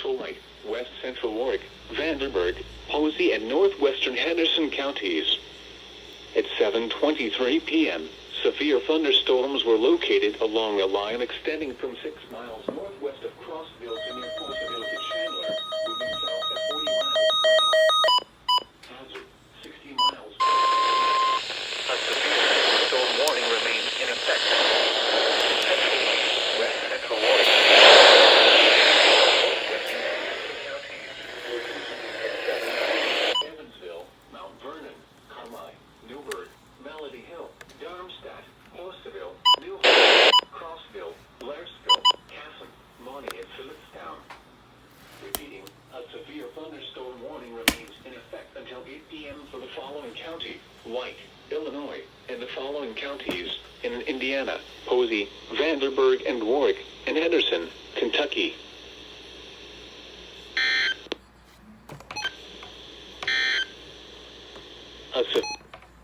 Central Light, West Central Warwick, Vanderburgh, Posey, and northwestern Henderson counties. At 7:23 p.m., severe thunderstorms were located along a line extending from 6 miles northwest of Crossville to near Poseyville to Chandler, moving south at 40 miles per hour. Hazard, 60 miles per hour. A severe thunderstorm warning remains in effect. Central Light, West Central Warwick, northwestern counties. Evansville, Mount Vernon, Carmine, Newburgh, Melody Hill, Darmstadt, Poseyville, New Crossville, Blairsville, Casson, Monty, and Phillipstown. Repeating, a severe thunderstorm warning remains in effect until 8 p.m. for the following county: White, Illinois, and the following counties in Indiana: Posey, Vanderburgh, and Warwick, and Henderson, Kentucky.